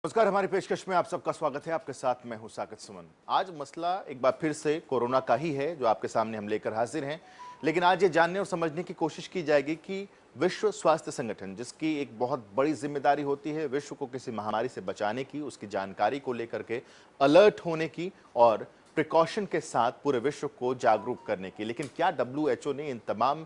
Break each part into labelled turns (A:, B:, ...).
A: नमस्कार। हमारी पेशकश में आप सबका स्वागत है। आपके साथ मैं हूं साकिब सुमन। आज मसला एक बार फिर से कोरोना का ही है जो आपके सामने हम लेकर हाजिर हैं। लेकिन आज ये जानने और समझने की कोशिश की जाएगी कि विश्व स्वास्थ्य संगठन, जिसकी एक बहुत बड़ी जिम्मेदारी होती है विश्व को किसी महामारी से बचाने की, उसकी जानकारी को लेकर के अलर्ट होने की और प्रिकॉशन के साथ पूरे विश्व को जागरूक करने की। लेकिन क्या डब्ल्यूएचओ ने इन तमाम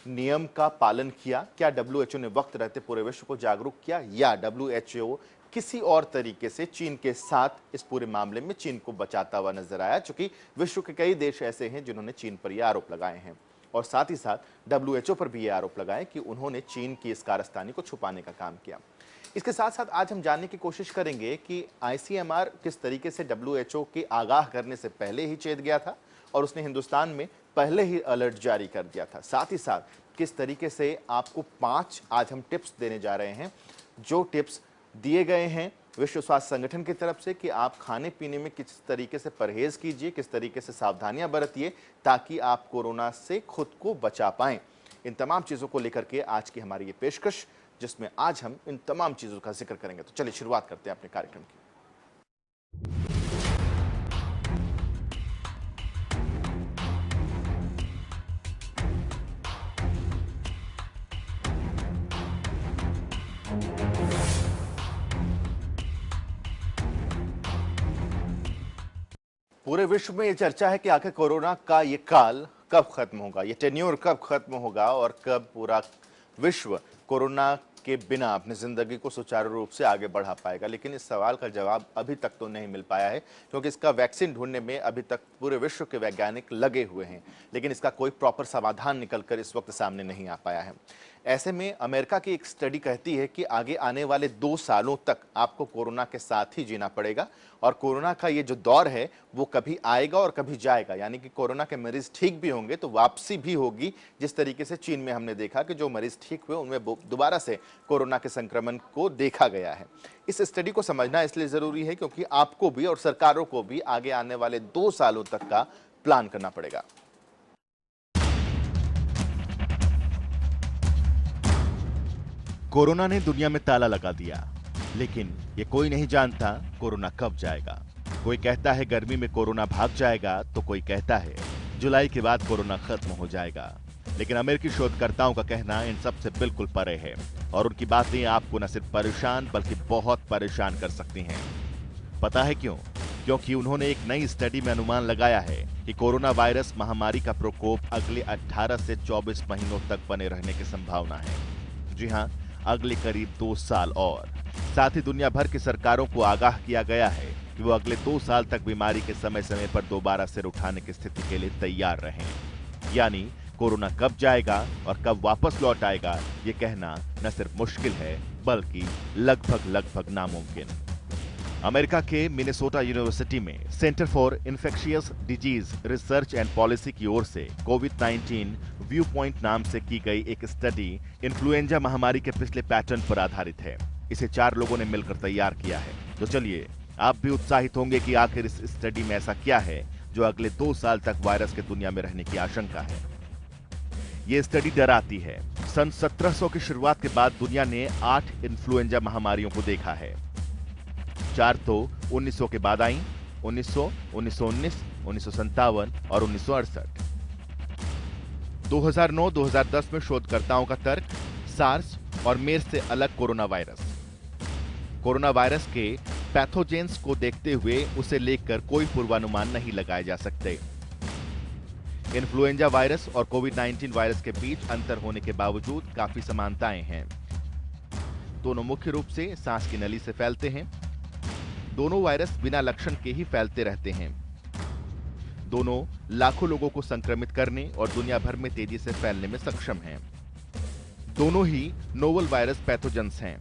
A: नियम का पालन किया? क्या डब्ल्यूएचओ ने वक्त रहते पूरे विश्व को जागरूक किया, या डब्ल्यूएचओ किसी और तरीके से चीन के साथ इस पूरे मामले में चीन को बचाता हुआ नजर आया? चूंकि विश्व के कई देश ऐसे हैं जिन्होंने चीन पर यह आरोप लगाए हैं और साथ ही साथ डब्ल्यूएचओ पर भी यह आरोप लगाए कि उन्होंने चीन की इस कारस्तानी को छुपाने का काम किया। इसके साथ साथ आज हम जानने की कोशिश करेंगे कि आईसीएमआर किस तरीके से डब्ल्यूएचओ के आगाह करने से पहले ही चेत गया था और उसने हिंदुस्तान में पहले ही अलर्ट जारी कर दिया था। साथ ही साथ किस तरीके से आपको 5 आज हम टिप्स देने जा रहे हैं, जो टिप्स दिए गए हैं विश्व स्वास्थ्य संगठन की तरफ से कि आप खाने पीने में किस तरीके से परहेज कीजिए, किस तरीके से सावधानियां बरतिए ताकि आप कोरोना से खुद को बचा पाएं। इन तमाम चीजों को लेकर के आज की हमारी ये पेशकश, जिसमें आज हम इन तमाम चीजों का जिक्र करेंगे। तो चलिए शुरुआत करते हैं अपने कार्यक्रम की। पूरे विश्व में ये चर्चा है कि आखिर कोरोना का ये काल कब खत्म होगा, ये टेन्योर कब खत्म होगा और कब पूरा विश्व कोरोना के बिना अपनी जिंदगी को सुचारू रूप से आगे बढ़ा पाएगा। लेकिन इस सवाल का जवाब अभी तक तो नहीं मिल पाया है, क्योंकि इसका वैक्सीन ढूंढने में अभी तक पूरे विश्व के वैज्ञानिक लगे हुए हैं, लेकिन इसका कोई प्रॉपर समाधान निकलकर इस वक्त सामने नहीं आ पाया है। ऐसे में अमेरिका की एक स्टडी कहती है कि आगे आने वाले 2 सालों तक आपको कोरोना के साथ ही जीना पड़ेगा और कोरोना का ये जो दौर है वो कभी आएगा और कभी जाएगा। यानी कि कोरोना के मरीज ठीक भी होंगे तो वापसी भी होगी। जिस तरीके से चीन में हमने देखा कि जो मरीज ठीक हुए उनमें दोबारा से कोरोना के संक्रमण को देखा गया है। इस स्टडी को समझना इसलिए जरूरी है क्योंकि आपको भी और सरकारों को भी आगे आने वाले 2 सालों तक का प्लान करना पड़ेगा। कोरोना ने दुनिया में ताला लगा दिया, लेकिन ये कोई नहीं जानता कोरोना कब जाएगा। कोई कहता है गर्मी में कोरोना भाग जाएगा, तो कोई कहता है जुलाई के बाद कोरोना खत्म हो जाएगा। लेकिन अमेरिकी शोधकर्ताओं का कहना इन सब से बिल्कुल परे है और उनकी बातें आपको न सिर्फ परेशान बल्कि बहुत परेशान कर सकती हैं। पता है क्यों? क्योंकि उन्होंने एक नई स्टडी में अनुमान लगाया है कि कोरोना वायरस महामारी का प्रकोप अगले 18 से 24 महीनों तक बने रहने की संभावना है। जी हां, अगले करीब 2 साल और। साथ ही दुनिया भर की सरकारों को आगाह किया गया है कि वो अगले 2 साल तक बीमारी के समय समय पर दोबारा सिर उठाने की स्थिति के लिए तैयार रहें। यानी कोरोना कब जाएगा और कब वापस लौट आएगा, ये कहना न सिर्फ मुश्किल है बल्कि लगभग नामुमकिन। अमेरिका के मिनेसोटा यूनिवर्सिटी में centre for infectious disease research and policy की ओर से कोविड-19 व्यू पॉइंट नाम से की गई एक स्टडी इन्फ्लुएंजा महामारी के पिछले पैटर्न पर आधारित है। इसे 4 लोगों ने मिलकर तैयार किया है। तो चलिए, आप भी उत्साहित होंगे कि आखिर इस स्टडी में ऐसा क्या है जो अगले 2 साल तक वायरस के दुनिया में रहने की आशंका है। ये स्टडी डराती है। सन 1700 की शुरुआत के बाद दुनिया ने 8 इन्फ्लुएंजा महामारियों को देखा है। 4 तो 1900 के बाद आई, 1900, 1919, 1957 और 1968। 2009-2010 में शोधकर्ताओं का तर्क सार्स और मेर्स से अलग कोरोना वायरस के पैथोजेंस को देखते हुए उसे लेकर कोई पूर्वानुमान नहीं लगाए जा सकते। इन्फ्लुएंजा वायरस और कोविड-19 वायरस के बीच अंतर होने के बावजूद काफी समानताएं हैं। दोनों मुख्य रूप से सांस की नली से फैलते हैं। दोनों वायरस बिना लक्षण के ही फैलते रहते हैं। दोनों लाखों लोगों को संक्रमित करने और दुनिया भर में तेजी से फैलने में सक्षम हैं। दोनों ही नोवल वायरस पैथोजेंस हैं।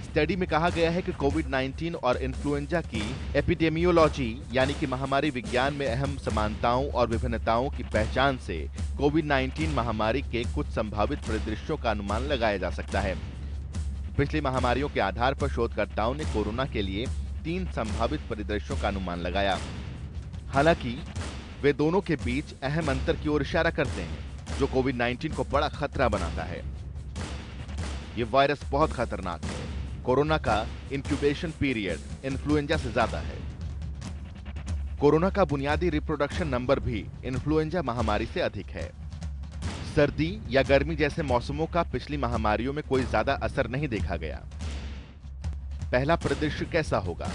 A: स्टडी में कहा गया है कि कोविड-19 और इन्फ्लुएंजा की एपिडेमियोलॉजी यानी कि महामारी विज्ञान में अहम समानताओं और विभिन्नताओं की पहचान से कोविड-19 महामारी के कुछ संभावित परिदृश्यों का अनुमान लगाया जा सकता है। पिछली महामारियों के आधार पर शोधकर्ताओं ने कोरोना के लिए 3 संभावित परिदृश्यों का अनुमान लगाया। हालांकि वे दोनों के बीच अहम अंतर की ओर इशारा करते हैं, जो कोविड-19 को बड़ा खतरा बनाता है। ये वायरस बहुत खतरनाक है। कोरोना का इंक्यूबेशन पीरियड इन्फ्लुएंजा से ज्यादा है। कोरोना का बुनियादी रिप्रोडक्शन नंबर भी इन्फ्लुएंजा महामारी से अधिक है। सर्दी या गर्मी जैसे मौसमों का पिछली महामारियों में कोई ज्यादा असर नहीं देखा गया। पहला परिदृश्य कैसा होगा?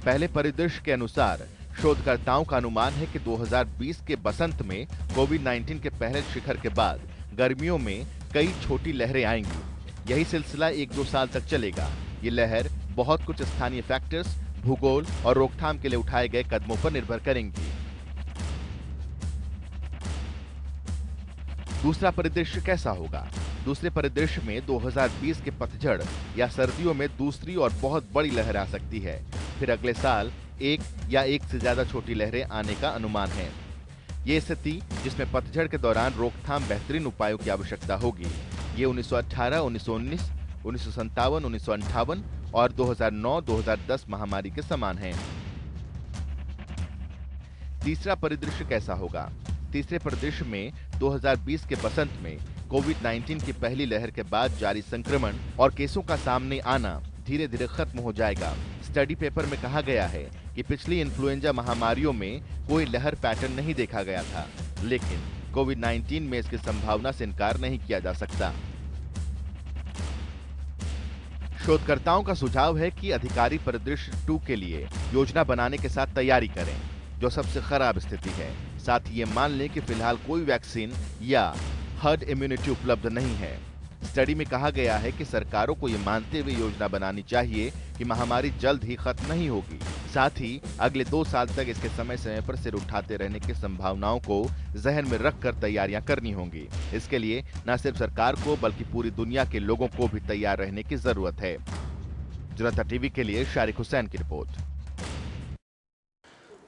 A: पहले परिदृश्य के अनुसार शोधकर्ताओं का अनुमान है कि 2020 के बसंत में कोविड-19 के पहले शिखर के बाद गर्मियों में कई छोटी लहरें आएंगी। यही सिलसिला 1-2 साल तक चलेगा। ये लहर बहुत कुछ स्थानीय फैक्टर्स, भूगोल और रोकथाम के लिए उठाए गए कदमों पर निर्भर करेंगी। दूसरा परिदृश्य कैसा होगा? दूसरे परिदृश्य में 2020 के पतझड़ या सर्दियों में दूसरी और बहुत बड़ी लहर आ सकती है। फिर अगले साल एक या एक से ज्यादा छोटी लहरें आने का अनुमान है। ये स्थिति जिसमें पतझड़ के दौरान रोकथाम बेहतरीन उपायों की आवश्यकता होगी। ये 1918, 1919, 1957, 1958 और 2009-2010 महामारी के समान है। तीसरा परिदृश्य कैसा होगा? तीसरे परिदृश्य में 2020 के बसंत में कोविड-19 की पहली लहर के बाद जारी संक्रमण और केसों का सामने आना धीरे धीरे खत्म हो जाएगा। स्टडी पेपर में कहा गया है कि पिछली इन्फ्लुएंजा महामारियों में कोई लहर पैटर्न नहीं देखा गया था, लेकिन कोविड-19 में इसकी संभावना से इनकार नहीं किया जा सकता। शोधकर्ताओं का सुझाव है कि अधिकारी परिदृश्य 2 के लिए योजना बनाने के साथ तैयारी करें, जो सबसे खराब स्थिति है। साथ ही ये मान लें कि फिलहाल कोई वैक्सीन या हर्ड इम्यूनिटी उपलब्ध नहीं है। स्टडी में कहा गया है कि सरकारों को यह मानते हुए योजना बनानी चाहिए कि महामारी जल्द ही खत्म नहीं होगी। साथ ही अगले 2 साल तक इसके समय समय पर सिर उठाते रहने की संभावनाओं को जहन में रखकर तैयारियां करनी होंगी। इसके लिए न सिर्फ सरकार को बल्कि पूरी दुनिया के लोगों को भी तैयार रहने की जरूरत है। जनता टीवी के लिए शारिक हुसैन की रिपोर्ट।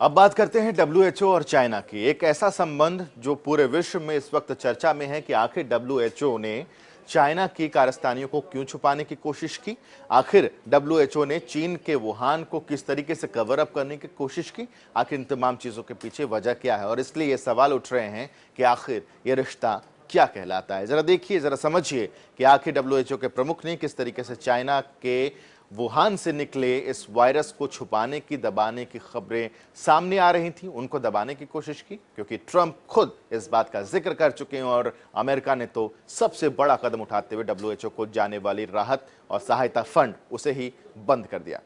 A: अब बात करते हैं WHO और चाइना की। एक ऐसा संबंध जो पूरे विश्व में इस वक्त चर्चा में है कि आखिर WHO ने चाइना की कारस्तानियों को क्यों छुपाने की कोशिश की? आखिर WHO ने चीन के वुहान को किस तरीके से कवर अप करने की कोशिश की? आखिर इन तमाम चीजों के पीछे वजह क्या है? और इसलिए ये सवाल उठ रहे हैं कि आखिर ये रिश्ता क्या कहलाता है। जरा देखिए, जरा समझिए कि आखिर WHO के प्रमुख ने किस तरीके से चाइना के वुहान से निकले इस वायरस को छुपाने की, दबाने की खबरें सामने आ रही थी, उनको दबाने की कोशिश की, क्योंकि ट्रंप खुद इस बात का जिक्र कर चुके हैं और अमेरिका ने तो सबसे बड़ा कदम उठाते हुए WHO को जाने वाली राहत और सहायता फंड उसे ही बंद कर दिया।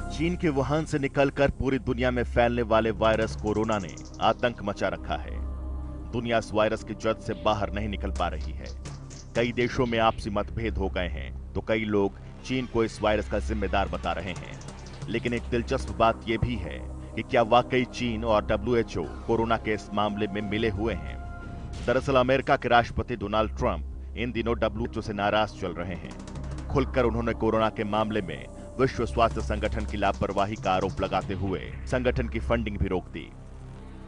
A: चीन के वुहान से निकलकर पूरी दुनिया में फैलने वाले वायरस कोरोना ने आतंक मचा रखा है। दुनिया इस वायरस की जद से बाहर नहीं निकल पा रही है। कई देशों में आपसी मतभेद हो गए हैं, तो कई लोग चीन को इस वायरस का जिम्मेदार बता रहे हैं। लेकिन एक दिलचस्प बात यह भी है कि क्या वाकई चीन और WHO कोरोना के इस मामले में मिले हुए हैं? दरअसल अमेरिका के राष्ट्रपति डोनाल्ड ट्रंप इन दिनों WHO से नाराज चल रहे हैं। खुलकर उन्होंने कोरोना के मामले में विश्व स्वास्थ्य संगठन की लापरवाही का आरोप लगाते हुए संगठन की फंडिंग भी रोक दी।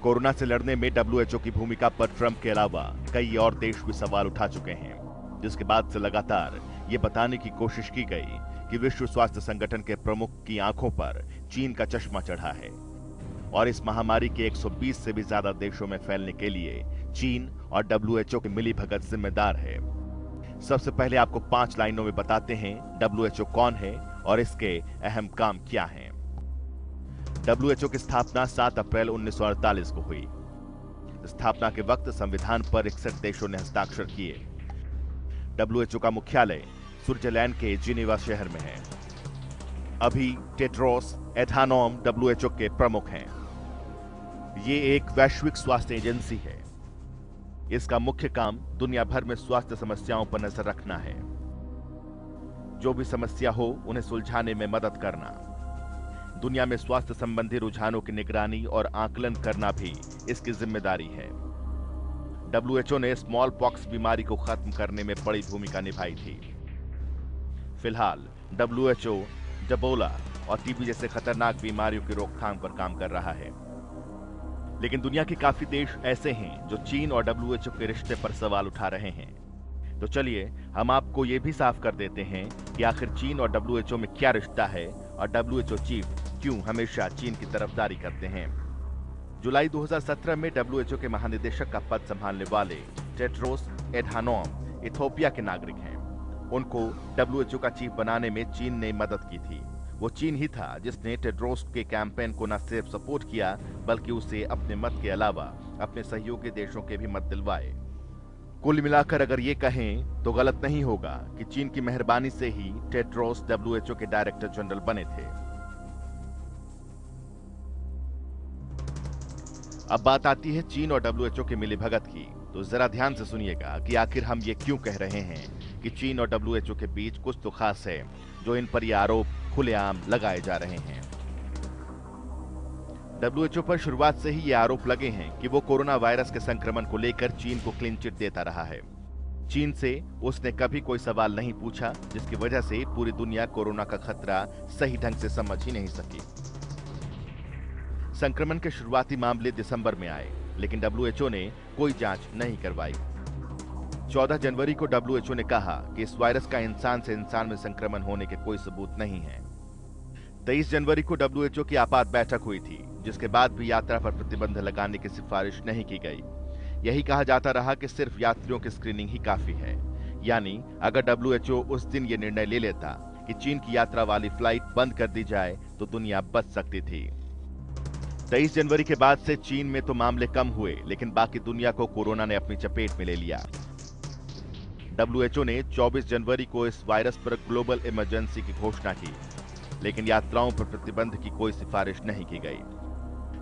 A: कोरोना से लड़ने में WHO की भूमिका पर ट्रंप के अलावा कई और देश भी सवाल उठा चुके हैं, जिसके बाद से लगातार ये बताने की कोशिश की गई कि विश्व स्वास्थ्य संगठन के प्रमुख की आंखों पर चीन का चश्मा चढ़ा है और इस महामारी के 120 से भी ज्यादा देशों में फैलने के लिए चीन और WHO की मिलीभगत जिम्मेदार है। सबसे पहले आपको 5 लाइनों में बताते हैं WHO कौन है और इसके अहम काम क्या हैं। WHO की स्थापना 7 अप्रैल 1948 को हुई। स्थापना के वक्त संविधान पर 61 देशों ने हस्ताक्षर किए। WHO का मुख्यालय स्विट्जरलैंड के जिनेवा शहर में है। अभी टेड्रोस एधानोम WHO के प्रमुख हैं। ये एक वैश्विक स्वास्थ्य एजेंसी है। इसका मुख्य काम दुनिया भर में स्वास्थ्य समस्याओं पर नजर रखना है। जो भी समस्या हो उन्हें सुलझाने में मदद करना। दुनिया में स्वास्थ्य संबंधी रुझानों की निगरानी और आकलन करना भी इसकी जिम्मेदारी है। WHO ने स्मॉल पॉक्स बीमारी को खत्म करने में बड़ी भूमिका निभाई थी। फिलहाल WHO जबोला और टीबी जैसे खतरनाक बीमारियों की रोकथाम पर काम कर रहा है। लेकिन दुनिया के काफी देश ऐसे हैं जो चीन और WHO के रिश्ते पर सवाल उठा रहे हैं। तो चलिए हम आपको ये भी साफ कर देते हैं कि आखिर चीन और WHO में क्या रिश्ता है और WHO चीफ क्यों हमेशा चीन की तरफदारी करते हैं। जुलाई 2017 में डब्ल्यूएचओ के महानिदेशक का पद संभालने वाले टेड्रोस एडहानोम इथियोपिया के नागरिक हैं। उनको डब्ल्यूएचओ का चीफ बनाने में चीन ने मदद की थी। वो चीन ही था जिसने टेड्रोस के कैंपेन को न सिर्फ सपोर्ट किया बल्कि उसे अपने मत के अलावा अपने सहयोगी देशों के भी मत दिलवाए। कुल मिलाकर अगर ये कहें तो गलत नहीं होगा कि चीन की मेहरबानी से ही टेड्रोस डब्ल्यूएचओ के डायरेक्टर जनरल बने थे। अब बात आती है चीन और डब्ल्यूएचओ की मिलीभगत की, तो जरा ध्यान से सुनिएगा कि आखिर हम ये क्यों कह रहे हैं कि चीन और डब्ल्यूएचओ के बीच कुछ तो खास है जो इन पर ये आरोप खुलेआम लगाए जा रहे हैं। डब्ल्यूएचओ पर शुरुआत से ही ये आरोप लगे हैं कि वो कोरोना वायरस के संक्रमण को लेकर चीन को क्लीन चिट देता रहा है। चीन से उसने कभी कोई सवाल नहीं पूछा, जिसकी वजह से पूरी दुनिया कोरोना का खतरा सही ढंग से समझ ही नहीं सकी। संक्रमण के शुरुआती मामले दिसंबर में आए, लेकिन डब्ल्यूएचओ ने कोई जांच नहीं करवाई। 14 जनवरी को डब्ल्यूएचओ ने कहा कि इस वायरस का इंसान से इंसान में संक्रमण होने के कोई सबूत नहीं है। 23 जनवरी को डब्ल्यूएचओ की आपात बैठक हुई थी, जिसके बाद भी यात्रा पर प्रतिबंध लगाने की सिफारिश नहीं की गई। यही कहा जाता रहा कि सिर्फ यात्रियों की स्क्रीनिंग ही काफी है। यानी अगर डब्ल्यूएचओ उस दिन ये निर्णय ले लेता कि चीन की यात्रा वाली फ्लाइट बंद कर दी जाए तो दुनिया बच सकती थी। 23 जनवरी के बाद से चीन में तो मामले कम हुए, लेकिन बाकी दुनिया को कोरोना ने अपनी चपेट में ले लिया। डब्ल्यूएचओ ने 24 जनवरी को इस वायरस पर ग्लोबल इमरजेंसी की घोषणा की, लेकिन यात्राओं पर प्रतिबंध की कोई सिफारिश नहीं की गई।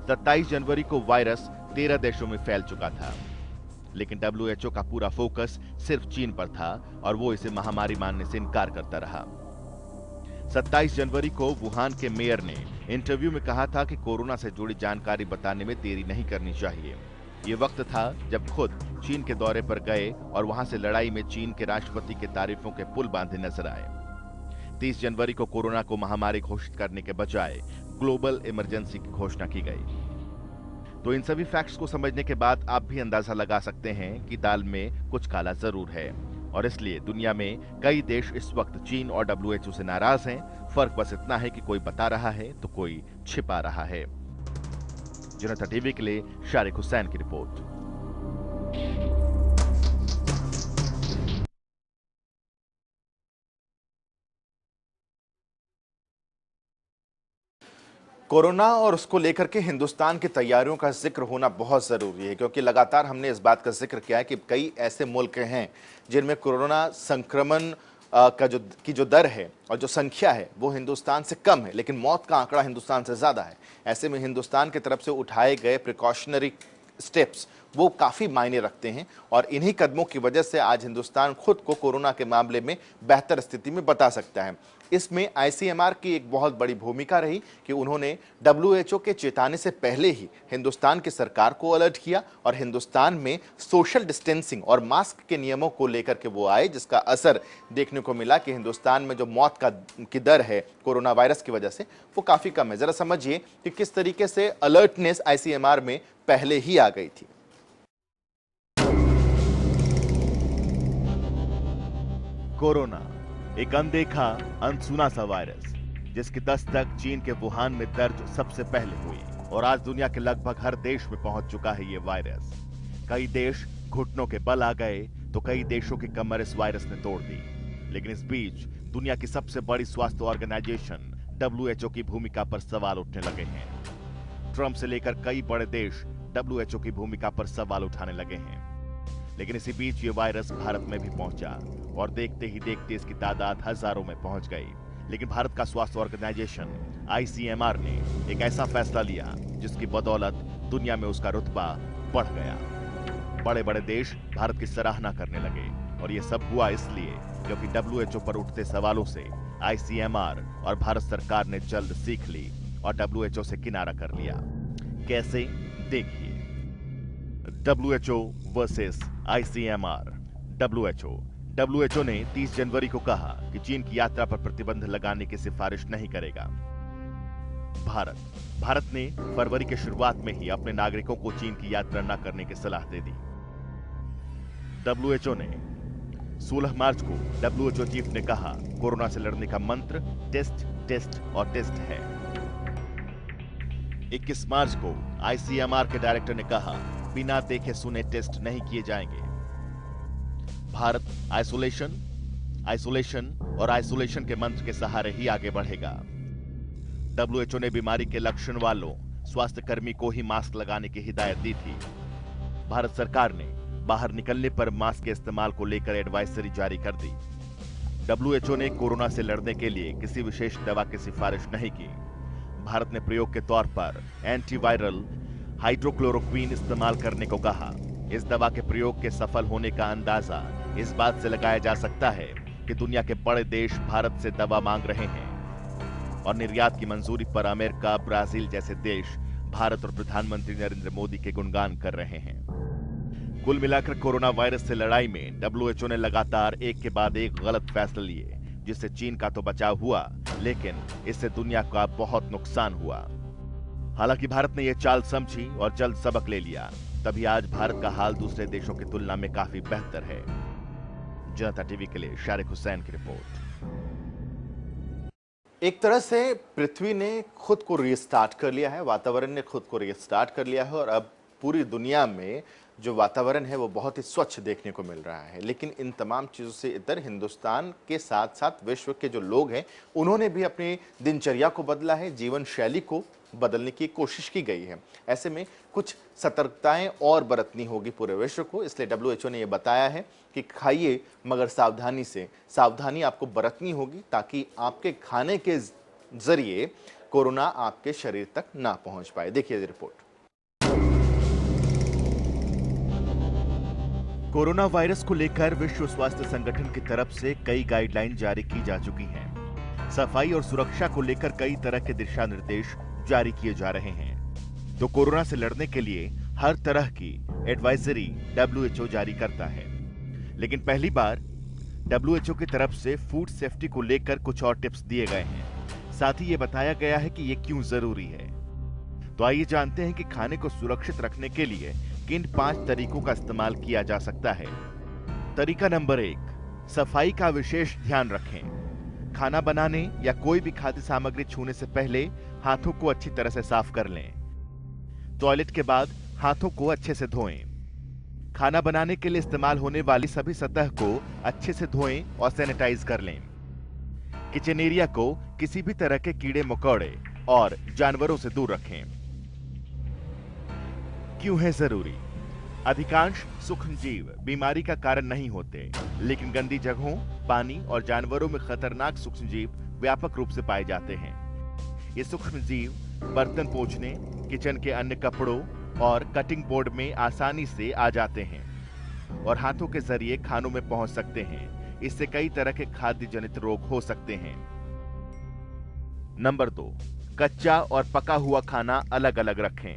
A: 27 जनवरी को वायरस 13 देशों में फैल चुका था, लेकिन डब्ल्यूएचओ का पूरा फोकस सिर्फ चीन पर था और वो इसे महामारी मानने से इनकार करता रहा। 27 जनवरी को वुहान के मेयर ने इंटरव्यू में कहा था कि कोरोना से जुड़ी जानकारी बताने में देरी नहीं करनी चाहिए। ये वक्त था जब खुद चीन के दौरे पर गए और वहां से लड़ाई में चीन के राष्ट्रपति के तारीफों के पुल बांधे नजर आए। 30 जनवरी को कोरोना को महामारी घोषित करने के बजाय ग्लोबल इमरजेंसी की घोषणा की गई। तो इन सभी फैक्ट्स को समझने के बाद आप भी अंदाजा लगा सकते हैं कि दाल में कुछ काला जरूर है, और इसलिए दुनिया में कई देश इस वक्त चीन और डब्ल्यूएचओ से नाराज हैं। फर्क बस इतना है कि कोई बता रहा है तो कोई छिपा रहा है। जनता टीवी के लिए शारिक हुसैन की रिपोर्ट। कोरोना और उसको लेकर के हिंदुस्तान की तैयारियों का जिक्र होना बहुत ज़रूरी है, क्योंकि लगातार हमने इस बात का जिक्र किया है कि कई ऐसे मुल्क हैं जिनमें कोरोना संक्रमण की जो दर है और जो संख्या है वो हिंदुस्तान से कम है, लेकिन मौत का आंकड़ा हिंदुस्तान से ज़्यादा है। ऐसे में हिंदुस्तान की तरफ से उठाए गए प्रिकॉशनरी स्टेप्स वो काफ़ी मायने रखते हैं, और इन्हीं कदमों की वजह से आज हिंदुस्तान खुद को कोरोना के मामले में बेहतर स्थिति में बता सकता है। इसमें आईसीएमआर की एक बहुत बड़ी भूमिका रही कि उन्होंने डब्ल्यूएचओ के चेताने से पहले ही हिंदुस्तान की सरकार को अलर्ट किया और हिंदुस्तान में सोशल डिस्टेंसिंग और मास्क के नियमों को लेकर के वो आए, जिसका असर देखने को मिला कि हिंदुस्तान में जो मौत की दर है कोरोना वायरस की वजह से वो काफ़ी कम है। ज़रा समझिए कि किस तरीके से अलर्टनेस आईसीएमआर में पहले ही आ गई थी। कोरोना एक अनदेखा अनसुना सा वायरस, जिसकी दस्तक चीन के वुहान में दर्ज सबसे पहले हुई, और आज दुनिया के लगभग हर देश में पहुंच चुका है ये वायरस। कई देश घुटनों के बल आ गए तो कई देशों की कमर इस वायरस ने तोड़ दी। लेकिन इस बीच दुनिया की सबसे बड़ी स्वास्थ्य ऑर्गेनाइजेशन डब्ल्यूएचओ की भूमिका पर सवाल उठने लगे हैं। ट्रंप से लेकर कई बड़े देश डब्ल्यूएचओ की भूमिका पर सवाल उठाने लगे हैं। लेकिन इसी बीच ये वायरस भारत में भी पहुंचा, और देखते ही देखते इसकी तादाद हजारों में पहुंच गई। लेकिन भारत का स्वास्थ्य ऑर्गेनाइजेशन आईसीएमआर ने एक ऐसा फैसला लिया जिसकी बदौलत दुनिया में उसका रुतबा बढ़ गया। बड़े बड़े देश भारत की सराहना करने लगे, और ये सब हुआ इसलिए क्योंकि डब्ल्यूएचओ पर उठते सवालों से आईसीएमआर और भारत सरकार ने जल्द सीख ली और डब्ल्यूएचओ से किनारा कर लिया। कैसे, देखिए। WHO versus ICMR. डब्ल्यूएचओ ने 30 जनवरी को कहा कि चीन की यात्रा पर प्रतिबंध लगाने की सिफारिश नहीं करेगा। भारत ने फरवरी के शुरुआत में ही अपने नागरिकों को चीन की यात्रा न करने की सलाह दे दी। डब्ल्यूएचओ ने 16 मार्च को डब्ल्यूएचओ चीफ ने कहा, कोरोना से लड़ने का मंत्र टेस्ट टेस्ट और टेस्ट है। 21 मार्च को आईसीएमआर के डायरेक्टर ने कहा, बिना देखे सुने टेस्ट नहीं किए जाएंगे। भारत आइसोलेशन, आइसोलेशन और आइसोलेशन के मंत्र के सहारे ही आगे बढ़ेगा। डब्ल्यूएचओ ने बीमारी के लक्षण वालों स्वास्थ्य कर्मी को ही मास्क लगाने की हिदायत दी थी। भारत सरकार ने बाहर निकलने पर मास्क के इस्तेमाल को लेकर एडवाइजरी जारी कर दी। डब्ल्यूएचओ ने कोरोना से लड़ने के लिए किसी विशेष दवा की सिफारिश नहीं की। भारत ने प्रयोग के तौर पर एंटीवायरल हाइड्रोक्लोरोक्वीन इस्तेमाल करने को कहा। इस दवा के प्रयोग के सफल होने का अंदाजा इस बात से लगाया जा सकता है कि दुनिया के बड़े देश भारत से दवा मांग रहे हैं और निर्यात की मंजूरी पर अमेरिका, ब्राजील जैसे देश भारत और प्रधानमंत्री नरेंद्र मोदी के गुणगान कर रहे हैं। कुल मिलाकर कोरोना वायरस से लड़ाई में डब्ल्यूएचओ ने लगातार एक के बाद एक गलत फैसले लिए, जिससे चीन का तो बचाव हुआ, लेकिन इससे दुनिया का बहुत नुकसान हुआ। हालांकि भारत ने यह चाल समझी और जल्द सबक ले लिया, तभी आज भारत का हाल दूसरे देशों की तुलना में काफी बेहतर है। जनता टीवी के लिए शारिक हुसैन की रिपोर्ट।
B: एक तरह से पृथ्वी ने खुद को रीस्टार्ट कर लिया है, वातावरण ने खुद को रीस्टार्ट कर लिया है और अब पूरी दुनिया में जो वातावरण है वो बहुत ही स्वच्छ देखने को मिल रहा है। लेकिन इन तमाम चीज़ों से इतर हिंदुस्तान के साथ साथ विश्व के जो लोग हैं उन्होंने भी अपनी दिनचर्या को बदला है, जीवन शैली को बदलने की कोशिश की गई है। ऐसे में कुछ सतर्कताएं और बरतनी होगी पूरे विश्व को। इसलिए डब्ल्यूएचओ ने यह बताया है कि खाइए मगर सावधानी से, सावधानी आपको बरतनी होगी ताकि आपके खाने के जरिए कोरोना आपके शरीर तक ना पहुंच पाए। देखिए रिपोर्ट।
A: कोरोना वायरस को लेकर विश्व स्वास्थ्य संगठन की तरफ से कई गाइडलाइन जारी की जा चुकी हैं। सफाई और सुरक्षा को लेकर कई तरह के दिशा निर्देश जारी किए जा रहे हैं। तो कोरोना से लड़ने के लिए हर तरह की एडवाइजरी डब्ल्यूएचओ जारी करता है। लेकिन पहली बार डब्ल्यूएचओ की तरफ से फूड सेफ्टी को लेकर कुछ और टिप्स दिए गए हैं। साथ ही ये बताया गया है कि ये क्यों जरूरी है। तो आइए जानते हैं कि खाने को सुरक्षित रखने के लिए किन 5 तरीकों का इस्तेमाल किया जा सकता है। तरीका नंबर 1, सफाई का विशेष ध्यान रखें। खाना बनाने या कोई भी खाद्य सामग्री छूने से पहले हाथों को अच्छी तरह से साफ कर लें। टॉयलेट के बाद हाथों को अच्छे से धोएं। खाना बनाने के लिए इस्तेमाल होने वाली सभी सतह को अच्छे से धोएं और सैनिटाइज कर लें। किचन एरिया को किसी भी तरह के कीड़े मकोड़े और जानवरों से दूर रखें। क्यों है जरूरी? अधिकांश सूक्ष्मजीव बीमारी का कारण नहीं होते, लेकिन गंदी जगहों, पानी और जानवरों में खतरनाक सूक्ष्मजीव व्यापक रूप से पाए जाते हैं। ये सूक्ष्मजीव बर्तन पोंछने, किचन के अन्य कपड़ों और कटिंग बोर्ड में आसानी से आ जाते हैं और हाथों के जरिए खानों में पहुंच सकते हैं। इससे कई तरह के खाद्य जनित रोग हो सकते हैं। नंबर 2, कच्चा और पका हुआ खाना अलग अलग रखें।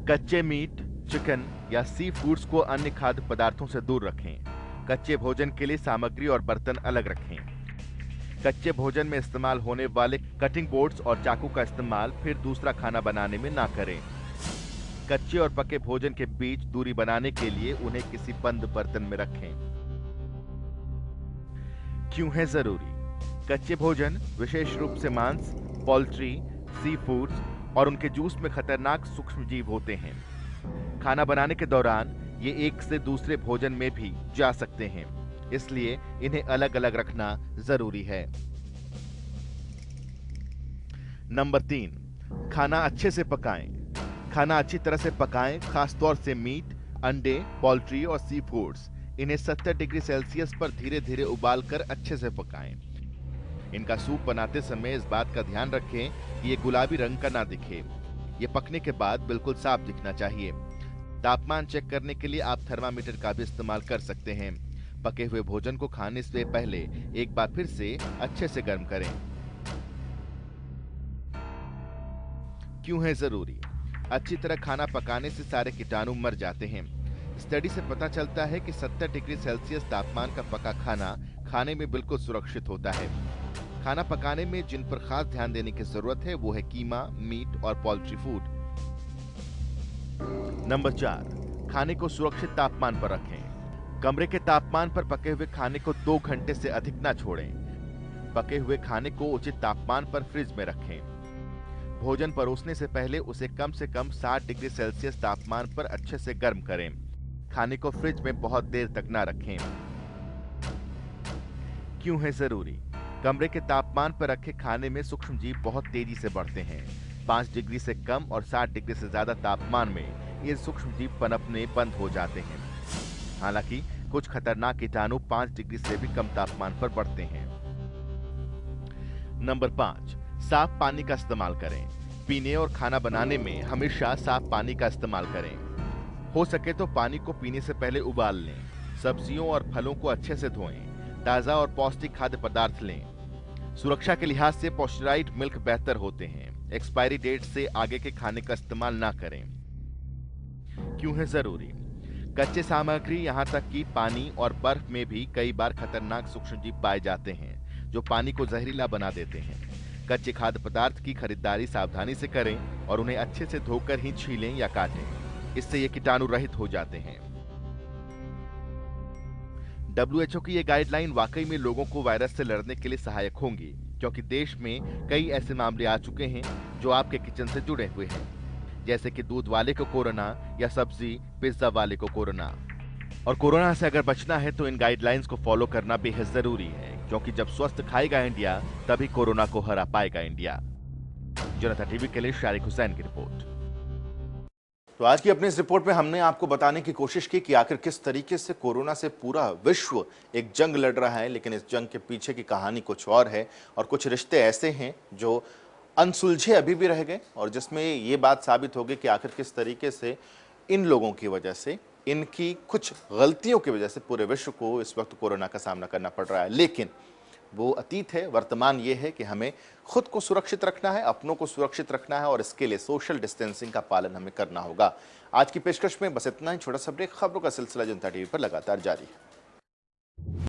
A: कच्चे मीट, चिकन या सी फूड्स को अन्य खाद्य पदार्थों से दूर रखें। कच्चे भोजन के लिए सामग्री और बर्तन अलग रखें। कच्चे भोजन में इस्तेमाल होने वाले कटिंग बोर्ड्स और चाकू का इस्तेमाल फिर दूसरा खाना बनाने में ना करें। कच्चे और पके भोजन के बीच दूरी बनाने के लिए उन्हें किसी बंद बर्तन में रखें। क्यों है जरूरी? कच्चे भोजन, विशेष रूप से मांस, पोल्ट्री, सी फूड्स और उनके जूस में खतरनाक सूक्ष्मजीव होते हैं। खाना बनाने के दौरान ये एक से दूसरे भोजन में भी जा सकते हैं, इसलिए इन्हें अलग अलग रखना जरूरी है। नंबर 3, खाना अच्छे से पकाएं। खाना अच्छी तरह से पकाएं, खासतौर से मीट, अंडे, पोल्ट्री और सी फूड्स। इन्हें 70 डिग्री सेल्सियस पर धीरे धीरे उबालकर अच्छे से पकाएं। इनका सूप बनाते समय इस बात का ध्यान रखें कि ये गुलाबी रंग का ना दिखे। ये पकने के बाद बिल्कुल साफ दिखना चाहिए। तापमान चेक करने के लिए आप थर्मामीटर का भी इस्तेमाल कर सकते हैं। पके हुए भोजन को खाने से पहले एक बार फिर से अच्छे से गर्म करें। क्यों है जरूरी? अच्छी तरह खाना पकाने से सारे कीटाणु मर जाते हैं। स्टडी से पता चलता है कि 70 डिग्री सेल्सियस तापमान का पका खाना खाने में बिल्कुल सुरक्षित होता है। खाना पकाने में जिन पर खास ध्यान देने की जरूरत है वो है कीमा, मीट और पोल्ट्री फूड। नंबर 4, खाने को सुरक्षित तापमान पर रखें। कमरे के तापमान पर पके हुए खाने को 2 घंटे से अधिक न छोड़ें। पके हुए खाने को उचित तापमान पर फ्रिज में रखें। भोजन परोसने से पहले उसे कम से कम 60 डिग्री सेल्सियस तापमान पर अच्छे से गर्म करें। खाने को फ्रिज में बहुत देर तक ना रखें। क्यों है जरूरी? कमरे के तापमान पर रखे खाने में सूक्ष्म जीव बहुत तेजी से बढ़ते हैं। 5 डिग्री से कम और 60 डिग्री से ज्यादा तापमान में ये सूक्ष्म जीव पनपने बंद हो जाते हैं। हालांकि कुछ खतरनाक कीटाणु 5 डिग्री से भी कम तापमान पर बढ़ते हैं। नंबर 5, साफ पानी का इस्तेमाल करें। पीने और खाना बनाने में हमेशा साफ पानी का इस्तेमाल करें। हो सके तो पानी को पीने से पहले उबाल लें। सब्जियों और फलों को अच्छे से धोएं। ताजा और पौष्टिक खाद्य पदार्थ लें। सुरक्षा के लिहाज से पॉस्चराइज्ड मिल्क बेहतर होते हैं। एक्सपायरी डेट से आगे के खाने का इस्तेमाल ना करें। क्यों है जरूरी? कच्चे सामग्री यहाँ तक कि पानी और बर्फ में भी कई बार खतरनाक सूक्ष्मजीव पाए जाते हैं जो पानी को जहरीला बना देते हैं। कच्चे खाद्य पदार्थ की खरीदारी सावधानी से करें और उन्हें अच्छे से धोकर ही छीलें या काटें। इससे ये कीटाणु रहित हो जाते हैं। WHO की ये गाइडलाइन वाकई में लोगों को वायरस से लड़ने के लिए सहायक होंगी, क्योंकि देश में कई ऐसे मामले आ चुके हैं जो आपके किचन से जुड़े हुए हैं, जैसे कि दूध वाले को कोरोना या सब्जी पिज्जा वाले को कोरोना। और कोरोना से अगर बचना है तो इन गाइडलाइंस को फॉलो करना बेहद जरूरी है, क्योंकि जब स्वस्थ खाएगा इंडिया तभी कोरोना को हरा पाएगा इंडिया। जनता टीवी के लिए शारिक हुसैन की रिपोर्ट।
B: तो आज की अपनी इस रिपोर्ट में हमने आपको बताने की कोशिश की कि आखिर किस तरीके से कोरोना से पूरा विश्व एक जंग लड़ रहा है, लेकिन इस जंग के पीछे की कहानी कुछ और है और कुछ रिश्ते ऐसे हैं जो अनसुलझे अभी भी रह गए और जिसमें ये बात साबित होगी कि आखिर किस तरीके से इन लोगों की वजह से, इनकी कुछ गलतियों की वजह से पूरे विश्व को इस वक्त कोरोना का सामना करना पड़ रहा है। लेकिन वो अतीत है। वर्तमान ये है कि हमें खुद को सुरक्षित रखना है, अपनों को सुरक्षित रखना है और इसके लिए सोशल डिस्टेंसिंग का पालन हमें करना होगा। आज की पेशकश में बस इतना ही। छोटा सा ब्रेक, खबरों का सिलसिला जनता टीवी पर लगातार जारी है।